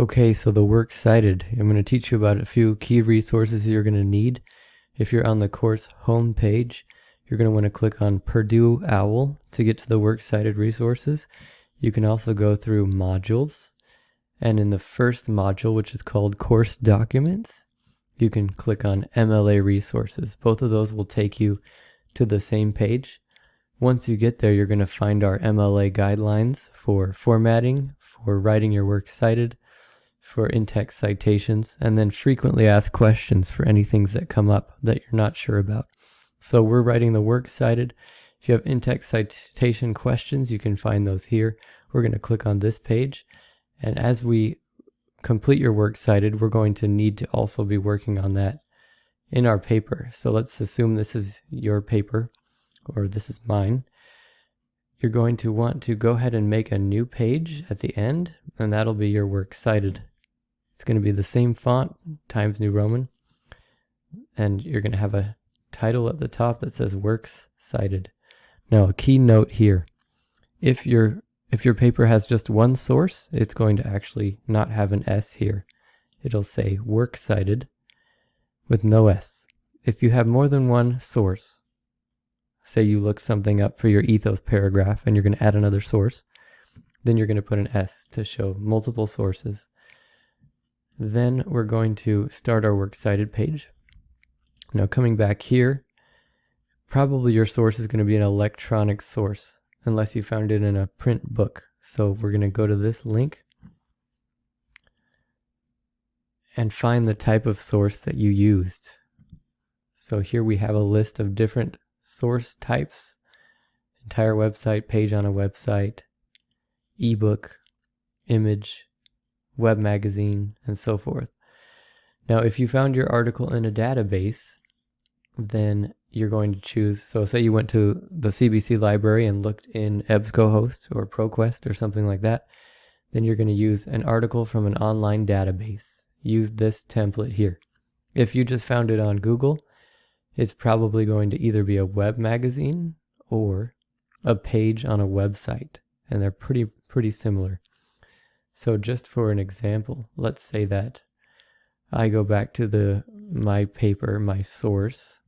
Okay, so the works cited. I'm going to teach you about a few key resources you're going to need. If you're on the course home page, you're going to want to click on Purdue OWL to get to the works cited resources. You can also go through modules, and in the first module, which is called course documents, you can click on MLA resources. Both of those will take you to the same page. Once you get there, you're going to find our MLA guidelines for formatting, for writing your works cited, for in-text citations, and then frequently asked questions for any things that come up that you're not sure about. So we're writing the works cited. If you have in-text citation questions, you can find those here. We're going to click on this page, and as we complete your works cited, we're going to need to also be working on that in our paper. So let's assume this is your paper, or this is mine. You're going to want to go ahead and make a new page at the end, and that'll be your works cited. It's going to be the same font, Times New Roman, and you're going to have a title at the top that says Works Cited. Now, a key note here: if your paper has just one source, it's going to actually not have an S here. It'll say Works Cited with no S. If you have more than one source, say you look something up for your ethos paragraph and you're going to add another source, then you're going to put an S to show multiple sources. Then we're going to start our works cited page. Now coming back here, probably your source is going to be an electronic source, unless you found it in a print book. So we're going to go to this link and find the type of source that you used. So here we have a list of different source types: entire website, page on a website, ebook, image, web magazine, and so forth. Now, if you found your article in a database, then you're going to choose, so say you went to the CBC library and looked in EBSCOhost or ProQuest or something like that, then you're going to use an article from an online database. Use this template here. If you just found it on Google, it's probably going to either be a web magazine or a page on a website, and they're pretty similar. So just for an example, let's say that I go back to my paper, my source.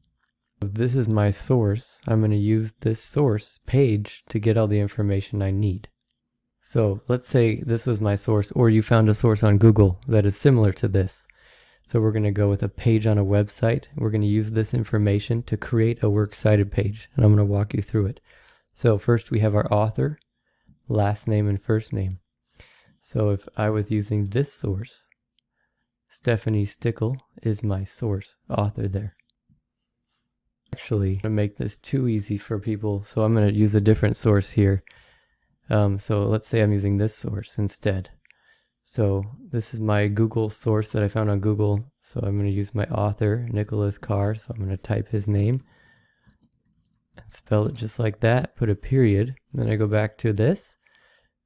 If this is my source, I'm going to use this source page to get all the information I need. So let's say this was my source, or you found a source on Google that is similar to this. So we're going to go with a page on a website. We're going to use this information to create a works cited page, and I'm going to walk you through it. So first we have our author, last name and first name. So if I was using this source, Stephanie Stickle is my source author there. Actually, I'm going to make this too easy for people, so I'm going to use a different source here. So let's say I'm using this source instead. So this is my Google source that I found on Google. So I'm going to use my author, Nicholas Carr. So I'm going to type his name and spell it just like that, put a period. Then I go back to this.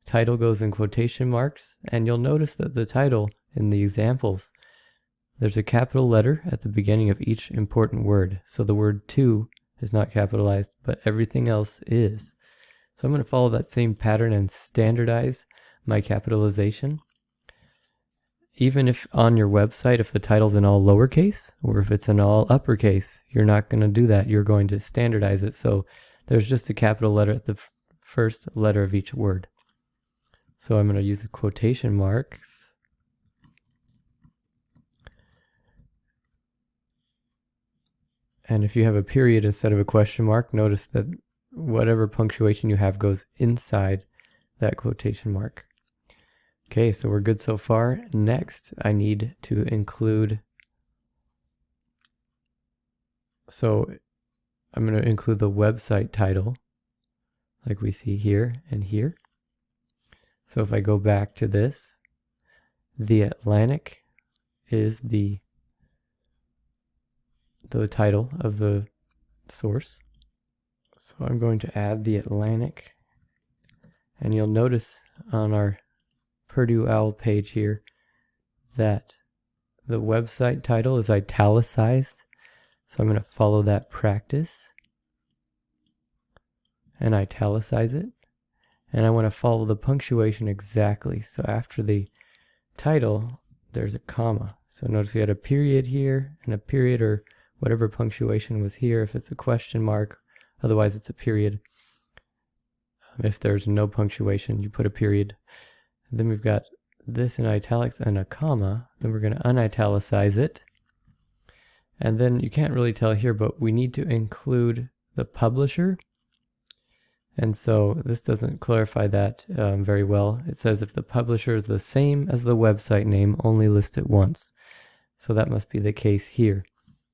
Title goes in quotation marks, and you'll notice that the title in the examples, there's a capital letter at the beginning of each important word. So the word to is not capitalized, but everything else is. So I'm going to follow that same pattern and standardize my capitalization. Even if on your website, if the title's in all lowercase or if it's in all uppercase, you're not going to do that. You're going to standardize it. So there's just a capital letter at the first letter of each word. So I'm going to use the quotation marks. And if you have a period instead of a question mark, notice that whatever punctuation you have goes inside that quotation mark. Okay, so we're good so far. Next, I need to include, so I'm going to include the website title, like we see here and here. So if I go back to this, The Atlantic is the title of the source. So I'm going to add The Atlantic, and you'll notice on our Purdue OWL page here that the website title is italicized. So I'm going to follow that practice and italicize it. And I want to follow the punctuation exactly. So after the title, there's a comma. So notice we had a period here and a period or whatever punctuation was here if it's a question mark. Otherwise it's a period. If there's no punctuation, you put a period. And then we've got this in italics and a comma. Then we're going to unitalicize it. And then you can't really tell here, but we need to include the publisher. And so this doesn't clarify that very well. It says if the publisher is the same as the website name, only list it once. So that must be the case here.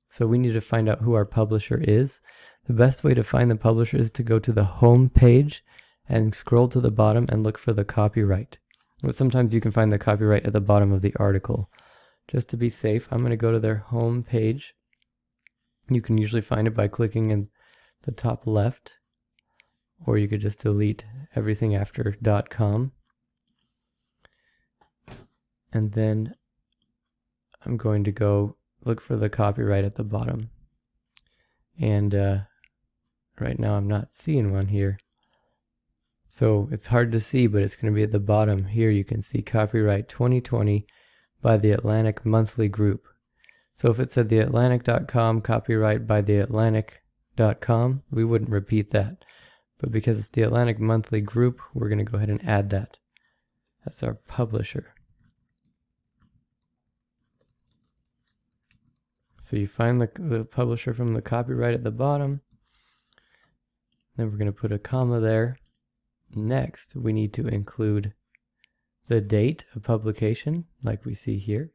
So we need to find out who our publisher is. The best way to find the publisher is to go to the home page and scroll to the bottom and look for the copyright. But sometimes you can find the copyright at the bottom of the article. Just to be safe, I'm going to go to their home page. You can usually find it by clicking in the top left, or you could just delete everything after .com. And then I'm going to go look for the copyright at the bottom. And right now I'm not seeing one here. So it's hard to see, but it's going to be at the bottom. Here you can see copyright 2020 by the Atlantic Monthly Group. So if it said theatlantic.com copyright by theatlantic.com, we wouldn't repeat that. But because it's the Atlantic Monthly Group, we're going to go ahead and add that. That's our publisher. So you find the publisher from the copyright at the bottom. Then we're going to put a comma there. Next, we need to include the date of publication, like we see here.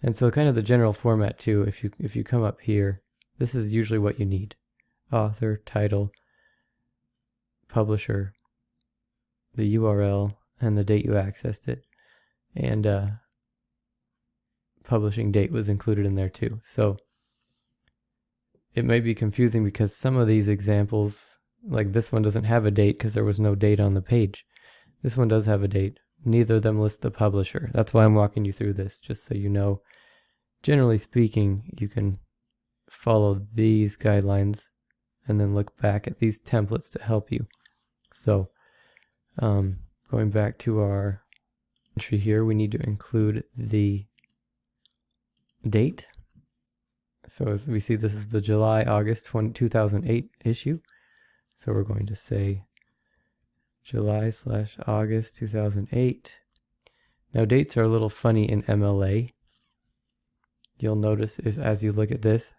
And so kind of the general format too, if you come up here, this is usually what you need. Author, title, publisher, the URL, and the date you accessed it. And publishing date was included in there too. So it may be confusing because some of these examples, like this one, doesn't have a date because there was no date on the page. This one does have a date. Neither of them list the publisher. That's why I'm walking you through this, just so you know. Generally speaking, you can follow these guidelines and then look back at these templates to help you. So going back to our entry here, we need to include the date. So as we see, this is the July-August 2008 issue. So we're going to say July/August 2008. Now dates are a little funny in MLA. You'll notice as you look at this,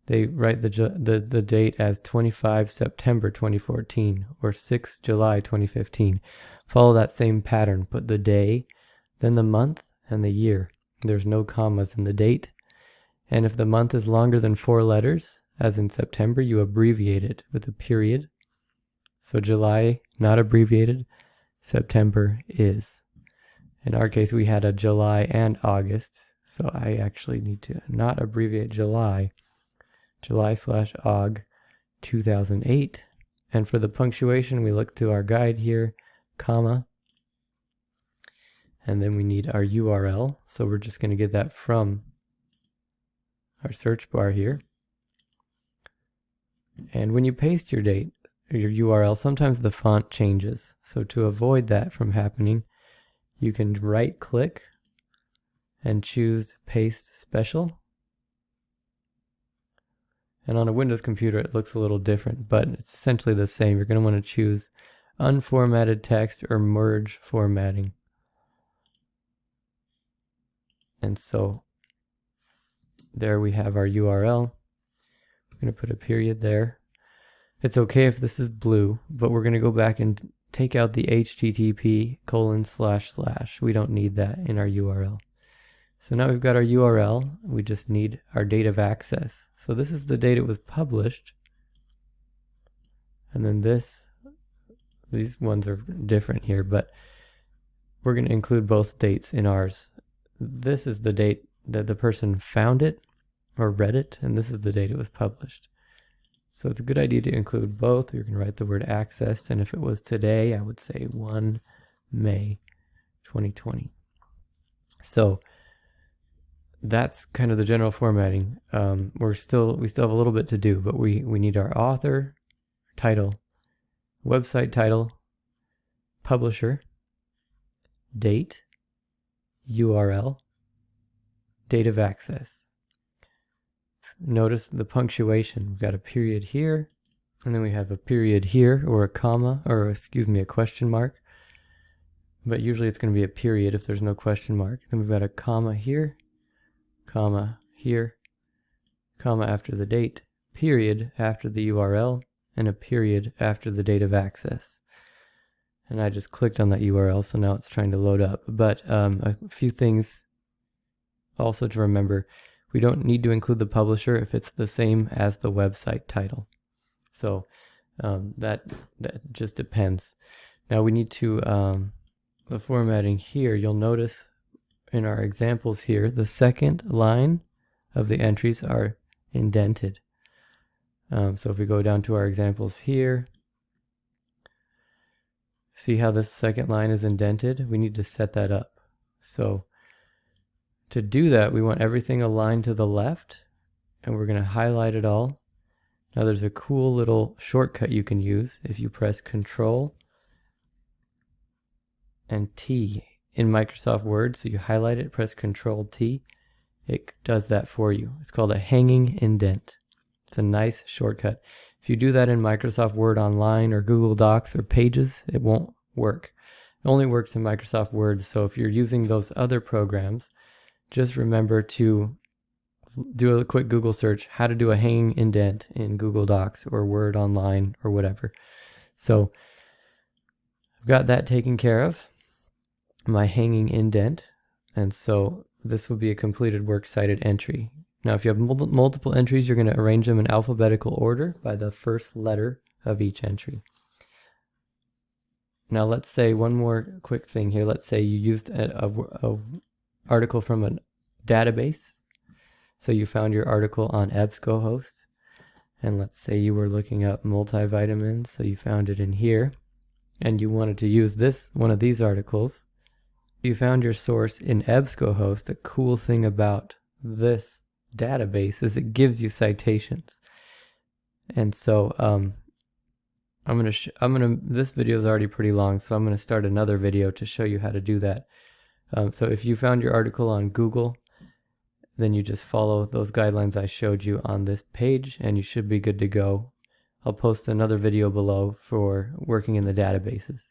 they write the date as 25 September 2014 or 6 July 2015. Follow that same pattern. Put the day, then the month, and the year. There's no commas in the date. And if the month is longer than 4 letters, as in September, you abbreviate it with a period. So July, not abbreviated. September is. In our case, we had a July and August. So I actually need to not abbreviate July. July/Aug 2008. And for the punctuation, we look to our guide here, comma. And then we need our URL. So we're just going to get that from our search bar here. And when you paste your date, or your URL, sometimes the font changes. So to avoid that from happening, you can right click and choose Paste Special. And on a Windows computer it looks a little different, but it's essentially the same. You're going to want to choose Unformatted Text or Merge Formatting. And so there we have our URL. We're going to put a period there. It's okay if this is blue, but we're going to go back and take out the http://. We don't need that in our URL. So now we've got our URL. We just need our date of access. So this is the date it was published. And then these ones are different here, but we're going to include both dates in ours. This is the date that the person found it or read it, and this is the date it was published. So it's a good idea to include both. You're going to write the word accessed, and if it was today, I would say 1 May 2020. So that's kind of the general formatting. We still have a little bit to do, but we need our author, title, website title, publisher, date, URL, date of access. Notice the punctuation. We've got a period here, and then we have a period here, or a comma, or excuse me, a question mark. But usually it's going to be a period if there's no question mark. Then we've got a comma here, comma here, comma after the date, period after the URL, and a period after the date of access. And I just clicked on that URL, so now it's trying to load up. But a few things also to remember. We don't need to include the publisher if it's the same as the website title. So that just depends. Now we need to, the formatting here, you'll notice in our examples here, the second line of the entries are indented. So if we go down to our examples here, see how this second line is indented? We need to set that up. So to do that, we want everything aligned to the left, and we're going to highlight it all. Now there's a cool little shortcut you can use if you press Control and T in Microsoft Word. So you highlight it, press Control T. It does that for you. It's called a hanging indent. It's a nice shortcut. If you do that in Microsoft Word Online or Google Docs or Pages, it won't work. It only works in Microsoft Word. So if you're using those other programs, just remember to do a quick Google search, how to do a hanging indent in Google Docs or Word Online or whatever. So I've got that taken care of, my hanging indent. And so this will be a completed works cited entry. Now, if you have multiple entries, you're going to arrange them in alphabetical order by the first letter of each entry. Now, let's say one more quick thing here. Let's say you used a article from a database. So you found your article on EBSCOhost, and let's say you were looking up multivitamins, so you found it in here, and you wanted to use one of these articles. You found your source in EBSCOhost. A cool thing about this database is it gives you citations. And so this video is already pretty long, so I'm gonna start another video to show you how to do that. So if you found your article on Google, then you just follow those guidelines I showed you on this page, and you should be good to go. I'll post another video below for working in the databases.